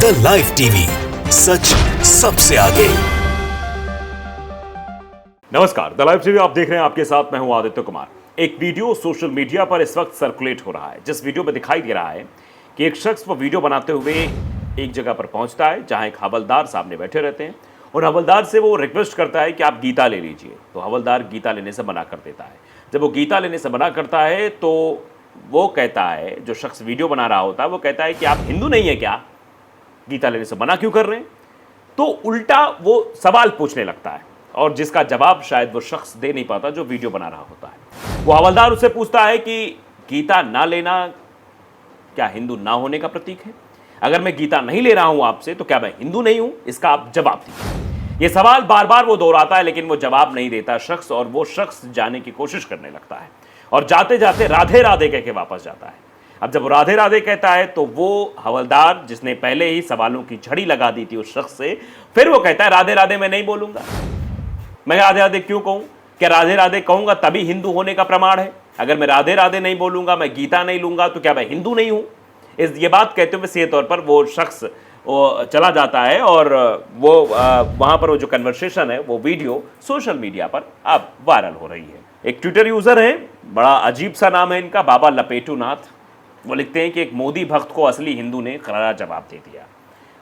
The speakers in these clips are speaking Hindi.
द लाइव टीवी, सच सबसे आगे। नमस्कार, द लाइव टीवी आप देख रहे हैं। आपके साथ मैं हूं आदित्य कुमार। एक वीडियो सोशल मीडिया पर इस वक्त सर्कुलेट हो रहा है, जिस वीडियो में दिखाई दे रहा है कि एक शख्स वो वीडियो बनाते हुए एक जगह पर पहुंचता है जहां एक हवलदार सामने बैठे रहते हैं और हवलदार से वो रिक्वेस्ट करता है कि आप गीता ले लीजिए। तो हवलदार गीता लेने से मना कर देता है। जब वो गीता लेने से मना करता है तो वो कहता है, जो शख्स वीडियो बना रहा होता है वो कहता है कि आप हिंदू नहीं है क्या, गीता लेने से मना क्यों कर रहे हैं। तो उल्टा वो सवाल पूछने लगता है और जिसका जवाब शायद वो शख्स दे नहीं पाता जो वीडियो बना रहा होता है। वो हवलदार उससे पूछता है कि गीता ना लेना क्या हिंदू ना होने का प्रतीक है? अगर मैं गीता नहीं ले रहा हूं आपसे तो क्या मैं हिंदू नहीं हूं? इसका आप जवाब दीजिए। ये सवाल बार बार वो दोहराता है लेकिन वो जवाब नहीं देता शख्स, और वो शख्स जाने की कोशिश करने लगता है और जाते जाते राधे राधे कह के वापस जाता है। अब जब वो राधे राधे कहता है तो वो हवलदार, जिसने पहले ही सवालों की झड़ी लगा दी थी उस शख्स से, फिर वो कहता है राधे राधे मैं नहीं बोलूंगा। मैं राधे राधे क्यों कहूं? क्या राधे राधे कहूंगा तभी हिंदू होने का प्रमाण है? अगर मैं राधे राधे नहीं बोलूंगा, मैं गीता नहीं लूंगा, तो क्या मैं हिंदू नहीं हूं? ये बात कहते हुए सीधे तौर पर वो शख्स वो चला जाता है और वो वहां पर वो जो कन्वर्सेशन है, वो वीडियो सोशल मीडिया पर अब वायरल हो रही है। एक ट्विटर यूजर है, बड़ा अजीब सा नाम है इनका, बाबा लपेटू नाथ। वो लिखते हैं कि एक मोदी भक्त को असली हिंदू ने करारा जवाब दे दिया।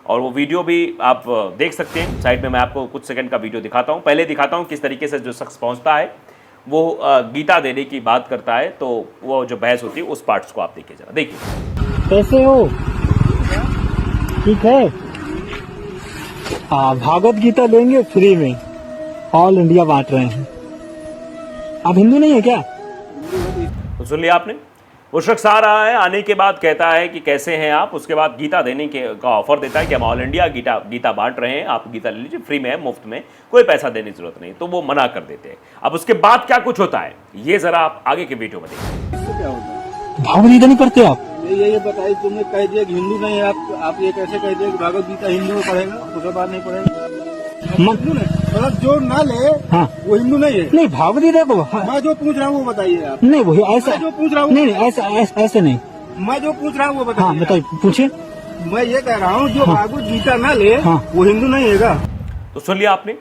और वो वीडियो भी आप देख सकते हैं साइड में। मैं आपको कुछ सेकंड का वीडियो दिखाता हूं। पहले दिखाता हूं किस तरीके से जो शख्स पहुंचता है वो गीता देने की बात करता है, तो वो जो बहस होती है उस पार्ट्स को आप देखिए, जरा देखिए। कैसे हो? ठीक है। भागवत गीता लेंगे फ्री में, ऑल इंडिया बांट रहे हैं। आप हिंदू नहीं है क्या? तो सुन लिया आपने। वो शख्स आ रहा है, आने के बाद कहता है कि कैसे हैं आप, उसके बाद गीता देने का ऑफर देता है कि हम ऑल इंडिया गीता बांट रहे हैं, आप गीता ले लीजिए फ्री में है, मुफ्त में, कोई पैसा देने की जरूरत नहीं। तो वो मना कर देते हैं। अब उसके बाद क्या कुछ होता है ये जरा आप आगे के वीडियो में देखिए। क्या होता है? भागवत गीता नहीं पढ़ते आप? ये बताइए, तुमने कह दिया कि हिंदू नहीं है आप ये कैसे कह दिया कि भागवत गीता हिंदू में पढ़ेगा, दूसरा बात नहीं पढ़ेगा? हिंदू नहीं, मतलब जो ना ले हाँ। वो हिंदू नहीं है। नहीं, भागवत गीता को मैं जो पूछ रहा हूँ वो बताइए आप। नहीं, वही ऐसा मैं जो पूछ रहा हूँ नहीं, ऐसे नहीं। मैं जो पूछ रहा हूँ वो हाँ, बताइए। बताइए, पूछिए। मैं ये कह रहा हूँ जो हाँ। भागवत गीता ना ले हाँ। वो हिंदू नहीं है। तो सुन लिया आपने।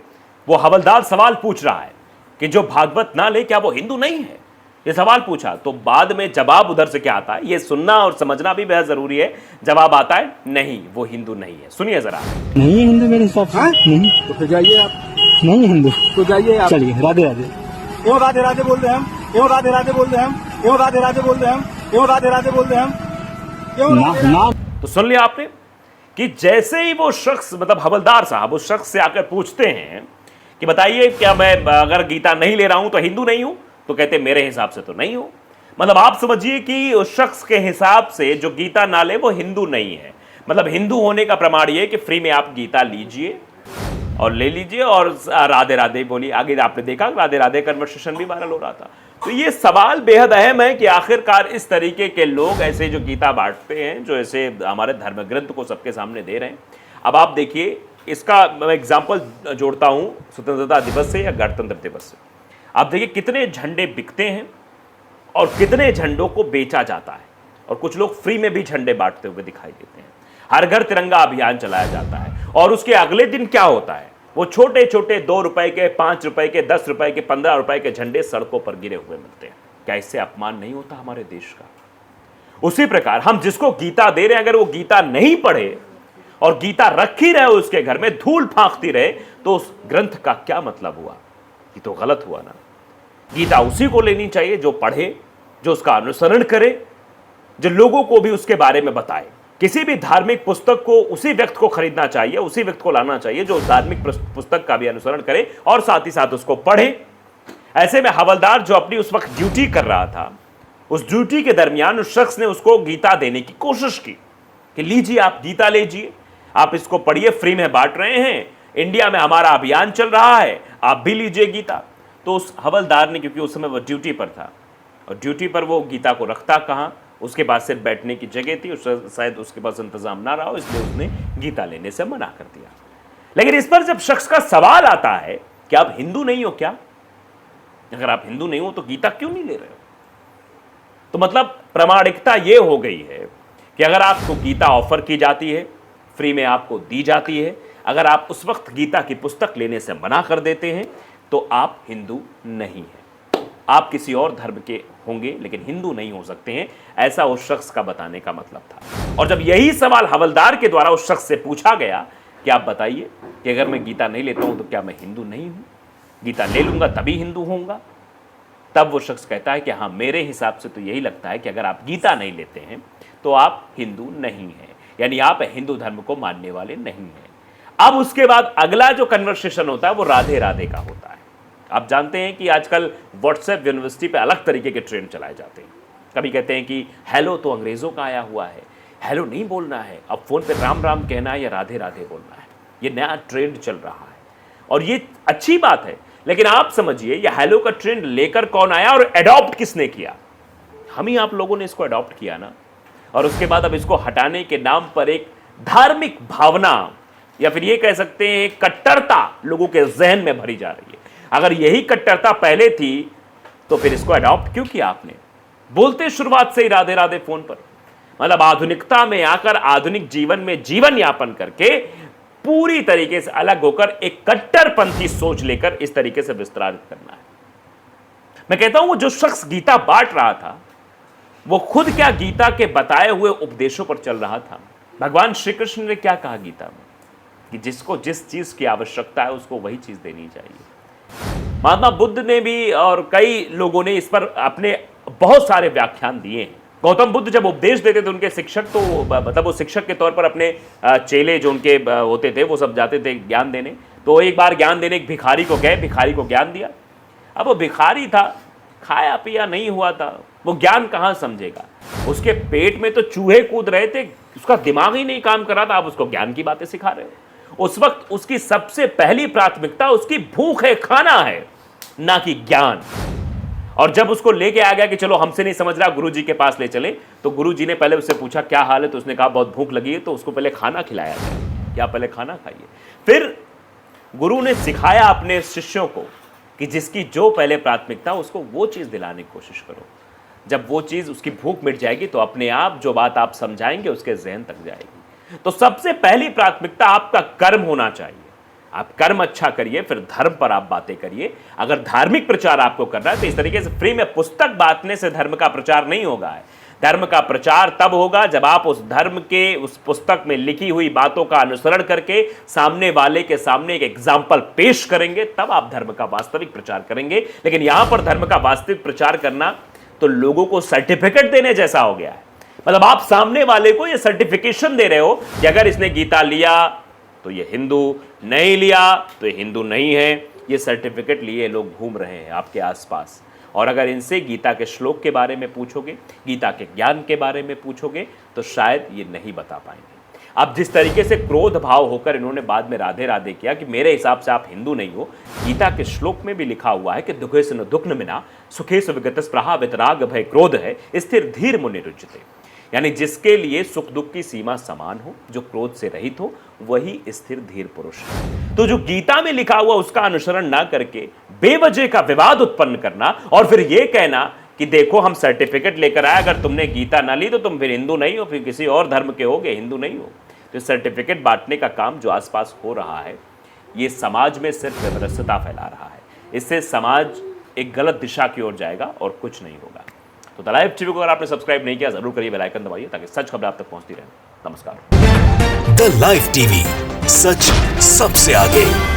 वो हवलदार सवाल पूछ रहा है कि जो भागवत ना ले क्या वो हिंदू नहीं है? ये सवाल पूछा, तो बाद में जवाब उधर से क्या आता है ये सुनना और समझना भी बेहद जरूरी है। जवाब आता है नहीं, वो हिंदू नहीं है। सुनिए जरा। नहीं है हिंदू मेरे हिसाब से। हाँ? नहीं, तो फिर जाइए आप, नहीं है हिंदू। तो जाइए आप। चलिए, राधे राधे। क्यों राधे राधे बोल रहे हम? क्यों राधे राधे बोल रहे हम? क्यों राधे राधे बोल रहे हम? क्यों राधे राधे बोल रहे हम? क्यों राधे राधे? ना तो सुन लिया आपने कि जैसे ही वो शख्स, मतलब हवलदार साहब उस शख्स से आकर पूछते हैं कि बताइए क्या मैं अगर गीता नहीं ले रहा हूं तो हिंदू नहीं हूं, तो कहते मेरे हिसाब से तो नहीं हो। मतलब आप समझिए कि उस शख्स के हिसाब से जो गीता ना ले वो हिंदू नहीं है। मतलब हिंदू होने का प्रमाण ये कि फ्री में आप गीता लीजिए और ले लीजिए और राधे राधे बोलिए। आगे आपने देखा राधे राधे कन्वर्सेशन भी वायरल हो रहा था। तो ये सवाल बेहद अहम है कि आखिरकार इस तरीके के लोग ऐसे जो गीता बांटते हैं, जो ऐसे हमारे धर्म ग्रंथ को सबके सामने दे रहे हैं। अब आप देखिए, इसका मैं एग्जाम्पल जोड़ता हूं स्वतंत्रता दिवस से या गणतंत्र दिवस से। आप देखिए कितने झंडे बिकते हैं और कितने झंडों को बेचा जाता है, और कुछ लोग फ्री में भी झंडे बांटते हुए दिखाई देते हैं। हर घर तिरंगा अभियान चलाया जाता है और उसके अगले दिन क्या होता है, वो छोटे छोटे 2 रुपए के, 5 रुपए के, 10 रुपए के, 15 रुपए के झंडे सड़कों पर गिरे हुए मिलते हैं। क्या इससे अपमान नहीं होता हमारे देश का? उसी प्रकार हम जिसको गीता दे रहे हैं, अगर वो गीता नहीं पढ़े और गीता रखी रहे उसके घर में, धूल फांकती रहे, तो उस ग्रंथ का क्या मतलब हुआ? ये तो गलत हुआ ना। गीता उसी को लेनी चाहिए जो पढ़े, जो उसका अनुसरण करे, जो लोगों को भी उसके बारे में बताए। किसी भी धार्मिक पुस्तक को उसी व्यक्ति को खरीदना चाहिए, उसी व्यक्ति को लाना चाहिए जो धार्मिक पुस्तक का भी अनुसरण करे और साथ ही साथ उसको पढ़े। ऐसे में हवलदार जो अपनी उस वक्त ड्यूटी कर रहा था, उस ड्यूटी के दरमियान उस शख्स ने उसको गीता देने की कोशिश की कि लीजिए आप गीता लीजिए, आप इसको पढ़िए, फ्री में बांट रहे हैं, इंडिया में हमारा अभियान चल रहा है, आप भी लीजिए गीता। तो उस हवलदार ने, क्योंकि उस समय वो ड्यूटी पर था और ड्यूटी पर वो गीता को रखता कहाँ, उसके पास सिर्फ बैठने की जगह थी, शायद उसके पास इंतजाम ना रहा हो, इसलिए उसने गीता लेने से मना कर दिया। लेकिन इस पर जब शख्स का सवाल आता है कि आप हिंदू नहीं हो क्या, अगर आप हिंदू नहीं हो तो गीता क्यों नहीं ले रहे हो, तो मतलब प्रामाणिकता ये हो गई है कि अगर आपको गीता ऑफर की जाती है फ्री में आपको दी जाती है। अगर आप उस वक्त गीता की पुस्तक लेने से मना कर देते हैं तो आप हिंदू नहीं हैं। आप किसी और धर्म के होंगे लेकिन हिंदू नहीं हो सकते हैं, ऐसा उस शख्स का बताने का मतलब था। और जब यही सवाल हवलदार के द्वारा उस शख्स से पूछा गया कि आप बताइए कि अगर मैं गीता नहीं लेता हूं तो क्या मैं हिंदू नहीं हूं, गीता ले लूंगा तभी हिंदू होऊंगा, तब वो शख्स कहता है कि हाँ, मेरे हिसाब से तो यही लगता है कि अगर आप गीता नहीं लेते हैं तो आप हिंदू नहीं हैं, यानी आप हिंदू धर्म को मानने वाले नहीं हैं। अब उसके बाद अगला जो कन्वर्सेशन होता है वो राधे राधे का होता है। आप जानते हैं कि आजकल व्हाट्सएप यूनिवर्सिटी पे अलग तरीके के ट्रेंड चलाए जाते हैं। कभी कहते हैं कि हेलो तो अंग्रेजों का आया हुआ है, हेलो नहीं बोलना है, अब फोन पे राम राम कहना है या राधे राधे बोलना है, ये नया ट्रेंड चल रहा है और ये अच्छी बात है। लेकिन आप समझिए ये हेलो का ट्रेंड लेकर कौन आया और एडॉप्ट किसने किया? हम ही आप लोगों ने इसको एडॉप्ट किया ना। और उसके बाद अब इसको हटाने के नाम पर एक धार्मिक भावना या फिर ये कह सकते हैं कट्टरता लोगों के जहन में भरी जा रही है। अगर यही कट्टरता पहले थी तो फिर इसको एडॉप्ट क्यों किया आपने? बोलते शुरुआत से ही राधे राधे फोन पर, मतलब आधुनिकता में आकर आधुनिक जीवन में जीवन यापन करके पूरी तरीके से अलग होकर एक कट्टरपंथी सोच लेकर इस तरीके से विस्तारित करना है। मैं कहता हूं वो जो शख्स गीता बांट रहा था वो खुद क्या गीता के बताए हुए उपदेशों पर चल रहा था? भगवान श्री कृष्ण ने क्या कहा गीता में कि जिसको जिस चीज की आवश्यकता है उसको वही चीज देनी चाहिए। महात्मा बुद्ध ने भी और कई लोगों ने इस पर अपने बहुत सारे व्याख्यान दिए हैं। गौतम बुद्ध जब उपदेश देते थे उनके शिक्षक तो मतलब वो शिक्षक के तौर पर अपने चेले जो उनके होते थे वो सब जाते थे ज्ञान देने। तो एक बार ज्ञान देने एक भिखारी को गए, भिखारी को ज्ञान दिया। अब वो भिखारी था, खाया पिया नहीं हुआ था, वो ज्ञान कहाँ समझेगा? उसके पेट में तो चूहे कूद रहे थे, उसका दिमाग ही नहीं काम कर रहा था, आप उसको ज्ञान की बातें सिखा रहे हो। उस वक्त उसकी सबसे पहली प्राथमिकता उसकी भूख है, खाना है, ना कि ज्ञान। और जब उसको लेके आ गया कि चलो हमसे नहीं समझ रहा, गुरुजी के पास ले चले, तो गुरुजी ने पहले उससे पूछा क्या हाल है, तो उसने कहा बहुत भूख लगी है, तो उसको पहले खाना खिलाया गया, क्या पहले खाना खाइए। फिर गुरु ने सिखाया अपने शिष्यों को कि जिसकी जो पहले प्राथमिकता उसको वो चीज दिलाने की कोशिश करो। जब वो चीज उसकी भूख मिट जाएगी तो अपने आप जो बात आप समझाएंगे उसके जहन तक जाएगी। तो सबसे पहली प्राथमिकता आपका कर्म होना चाहिए। आप कर्म अच्छा करिए, फिर धर्म पर आप बातें करिए। अगर धार्मिक प्रचार आपको करना है तो इस तरीके से फ्री में पुस्तक बांटने से धर्म का प्रचार नहीं होगा है। धर्म का प्रचार तब होगा जब आप उस धर्म के उस पुस्तक में लिखी हुई बातों का अनुसरण करके सामने वाले के सामने एक एग्जाम्पल पेश करेंगे, तब आप धर्म का वास्तविक प्रचार करेंगे। लेकिन यहां पर धर्म का वास्तविक प्रचार करना तो लोगों को सर्टिफिकेट देने जैसा हो गया है। मतलब आप सामने वाले को यह सर्टिफिकेशन दे रहे हो कि अगर इसने गीता लिया तो ये हिंदू, नहीं लिया तो ये हिंदू नहीं है। ये सर्टिफिकेट लिए लोग घूम रहे हैं आपके आसपास। और अगर इनसे गीता के श्लोक के बारे में पूछोगे, गीता के ज्ञान के बारे में पूछोगे, तो शायद ये नहीं बता पाएंगे। अब जिस तरीके से क्रोध भाव होकर इन्होंने बाद में राधे राधे किया कि मेरे हिसाब से आप हिंदू नहीं हो, गीता के श्लोक में भी लिखा हुआ है कि दुखेस न दुख न मिना सुखेस विगत स्पृहा वितराग भय क्रोध है स्थिर धीर मुनि रुचते। यानी जिसके लिए सुख दुख की सीमा समान हो, जो क्रोध से रहित हो, वही स्थिर धीर पुरुष है। तो जो गीता में लिखा हुआ उसका अनुसरण ना करके बेवजह का विवाद उत्पन्न करना और फिर यह कहना कि देखो हम सर्टिफिकेट लेकर आए, अगर तुमने गीता ना ली तो तुम फिर हिंदू नहीं हो, फिर किसी और धर्म के होगे, हिंदू नहीं हो। तो सर्टिफिकेट बांटने का काम जो आसपास हो रहा है ये समाज में सिर्फ विमनस्यता फैला रहा है। इससे समाज एक गलत दिशा की ओर जाएगा और कुछ नहीं होगा। तो द लाइव टीवी को अगर आपने सब्सक्राइब नहीं किया जरूर करिए, बेल आइकन दबाइए ताकि सच खबर आप तक पहुंचती रहे। नमस्कार। द लाइव टीवी, सच सबसे आगे।